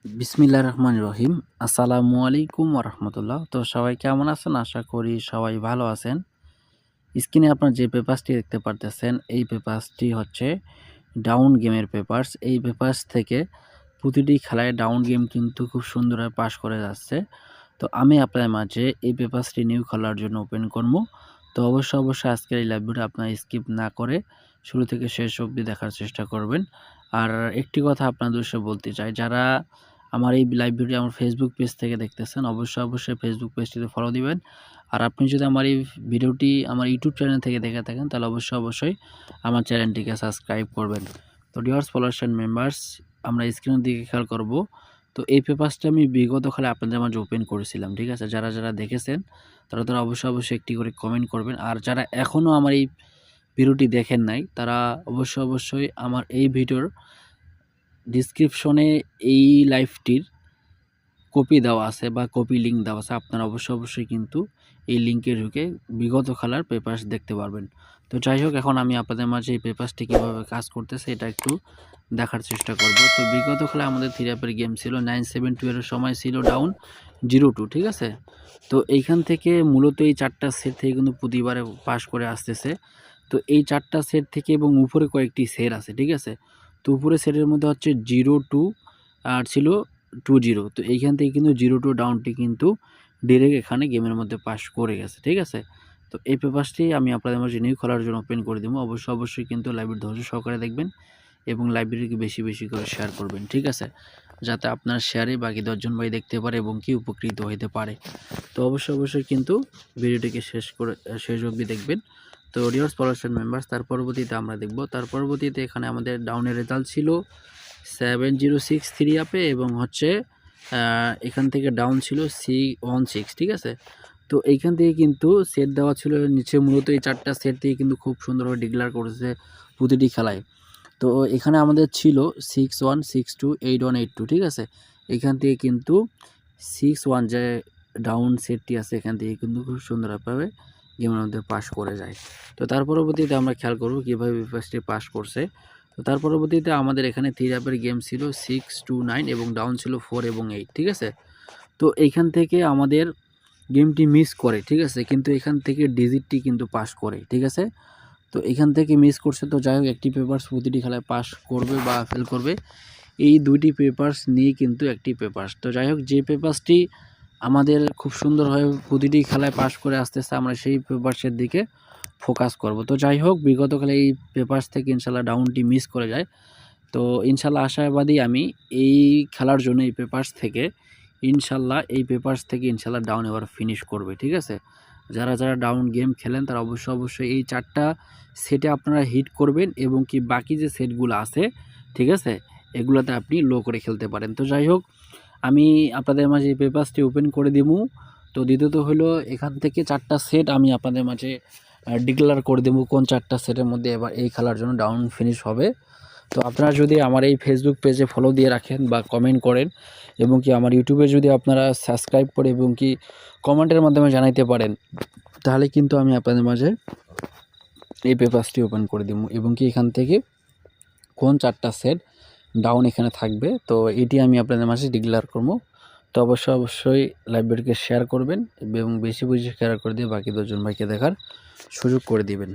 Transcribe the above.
বিসমিল্লাহির রহমানির রহিম। আসসালামু আলাইকুম ওয়া রাহমাতুল্লাহ। তো সবাই কেমন আছেন? আশা করি সবাই ভালো আছেন। স্ক্রিনে আপনারা যে পেপারসটি দেখতে পারতেছেন, এই পেপারসটি হচ্ছে ডাউন গেমের পেপারস। এই পেপারস থেকে প্রতিটি খেলায় ডাউন গেম কিন্তু খুব সুন্দরভাবে পাস করে যাচ্ছে। তো আমি আপনাদের মাঝে এই পেপারসটি নিউ খেলার জন্য ওপেন করব। তো অবশ্যই আজকের এই লাইভ ভিডিও আপনারা স্কিপ না করে শুরু থেকে শেষ অবধি দেখার চেষ্টা করবেন। আর একটি কথা আপনাদের উদ্দেশ্যে বলতে চাই, যারা আমার এই লাইভ ভিডিও আমার ফেসবুক পেজ থেকে দেখতেছেন, অবশ্যই ফেসবুক পেজটিতে ফলো দিবেন। আর আপনি যদি আমার এই ভিডিওটি আমার ইউটিউব চ্যানেল থেকে দেখে থাকেন, তাহলে অবশ্যই আমার চ্যানেলটিকে সাবস্ক্রাইব করবেন। তো ডিয়ার ফলোয়ার্স অ্যান্ড মেম্বার্স, আমরা স্ক্রিনের দিকে খেয়াল করব। তো এই পেপারসটা আমি বিগত কালে আপনাদের মাঝে ওপেন করেছিলাম, ঠিক আছে? যারা দেখেছেন তারা অবশ্যই একটি করে কমেন্ট করবেন। আর যারা এখনও আমার এই ভিডিওটি দেখেন নাই, তারা অবশ্যই আমার এই ভিডিওর ডিসক্রিপশনে এই লাইভটির কপি দেওয়া আছে বা কপি লিঙ্ক দেওয়া আছে। আপনারা অবশ্যই কিন্তু এই লিঙ্কে ঢুকে বিগত খেলার পেপারস দেখতে পারবেন। তো যাই হোক, এখন আমি আপনাদের মাঝে এই পেপারসটি কীভাবে কাজ করতেছে এটা একটু দেখার চেষ্টা করব। তো বিগত খেলায় আমাদের 3 অ্যাপের গেম ছিল 972 এর সময় ছিল ডাউন 0-2, ঠিক আছে? তো এইখান থেকে মূলত এই 4টা সেট থেকে কিন্তু প্রতিবারে পাস করে আসতেছে। তো এই 4টা সেট থেকে এবং উপরে কয়েকটি সেট আছে, ঠিক আছে? তো উপরে সেটের মধ্যে হচ্ছে 0-2 আর ছিল 2-0। তো এইখান থেকে কিন্তু 0-2 ডাউনটি কিন্তু ডিরেক্ট এখানে গেমের মধ্যে পাস করে গেছে, ঠিক আছে? তো এই পেপারসটি আমি আপনাদের মাঝে নিউ খোলার জন্য ওপেন করে দেবো। অবশ্যই কিন্তু লাইভের ধৈর্য সহকারে দেখবেন এবং লাইব্রেরিকে বেশি করে শেয়ার করবেন, ঠিক আছে? যাতে আপনার শেয়ারে বাকি 10 জন ভাই দেখতে পারে এবং কি উপকৃত হতে পারে। তো অবশ্যই কিন্তু ভিডিওটিকে শেষ অবধি দেখবেন। তো ডিয়ার ফলোয়ার্স এন্ড মেম্বার্স, তার পরবর্তীতে আমরা দেখব। তার পরবর্তীতে এখানে আমাদের ডাউনের রেজাল্ট ছিল 7063 অ্যাপে এবং হচ্ছে এখান থেকে ডাউন ছিল 616, ঠিক আছে? তো এইখান থেকে কিন্তু সেট দেওয়া ছিল নিচে, মূলত এই 4টা সেট থেকে কিন্তু খুব সুন্দরভাবে ডিক্লেয়ার করেছে প্রতিটি খেলায়। তো এখানে আমাদের ছিল 61, 62, 81, 82, ঠিক আছে? এখান থেকে কিন্তু 61 যে ডাউন সেটটি আছে, এখান থেকে কিন্তু খুব সুন্দরভাবে গেমের মধ্যে পাস করে যায়। তো তার পরবর্তীতে আমরা খেয়াল করব কীভাবে পেপারসটি পাস করছে। তো তার পরবর্তীতে আমাদের এখানে 3 অ্যাপের গেম ছিল 6, 2, 9 এবং ডাউন ছিল 4 এবং 8, ঠিক আছে? তো এইখান থেকে আমাদের গেমটি মিস করে, ঠিক আছে? কিন্তু এখান থেকে ডিজিটটি কিন্তু পাস করে, ঠিক আছে? তো এখান থেকে মিস করছে। তো যাই হোক, একটি পেপারস প্রতিটি খেলায় পাস করবে বা ফেল করবে, এই দুইটি পেপারস নিয়ে কিন্তু একটি পেপারস। তো যাই হোক, যে পেপারসটি আমাদের খুব সুন্দরভাবে প্রতিটি খেলায় পাস করে আসতেছে, আমরা সেই পেপারসের দিকে ফোকাস করব। তো যাই হোক, বিগত কালে এই পেপারস থেকে ইনশাল্লাহ ডাউনটি মিস করে যায়। তো ইনশাল্লাহ আশাবাদী আমি এই খেলার জন্য এই পেপারস থেকে ইনশাল্লাহ ডাউন এবার ফিনিশ করবে, ঠিক আছে? যারা ডাউন গেম খেলেন তারা অবশ্যই এই 4টা সেটে আপনারা হিট করবেন এবং কি বাকি যে সেটগুলো আছে, ঠিক আছে, এগুলোতে আপনি লো করে খেলতে পারেন। তো যাই হোক, আমি আপনাদের মাঝে এই পেপারসটি ওপেন করে দিব। তো দ্বিতীয়ত হলো, এখান থেকে 4টা সেট আমি আপনাদের মাঝে ডিক্লেয়ার করে দেবো কোন 4টা সেটের মধ্যে এবার এই খেলার জন্য ডাউন ফিনিশ হবে। তো আপনারা যদি আমার এই ফেসবুক পেজে ফলো দিয়ে রাখেন বা কমেন্ট করেন এবং কি আমার ইউটিউবে যদি আপনারা সাবস্ক্রাইব করে এবং কি কমেন্টের মাধ্যমে জানাইতে পারেন, তাহলে কিন্তু আমি আপনাদের মাঝে এই পেপারসটি ওপেন করে দিব এবং কি এখান থেকে কোন 4টা সেট ডাউন এখানে থাকবে, তো এটি আমি আপনাদের মাঝে ডিক্লেয়ার করব। তো অবশ্যই লাইভটিকে শেয়ার করবেন এবং বেশি শেয়ার করে দিয়ে বাকি 10 জন ভাইকে দেখার সুযোগ করে দিবেন।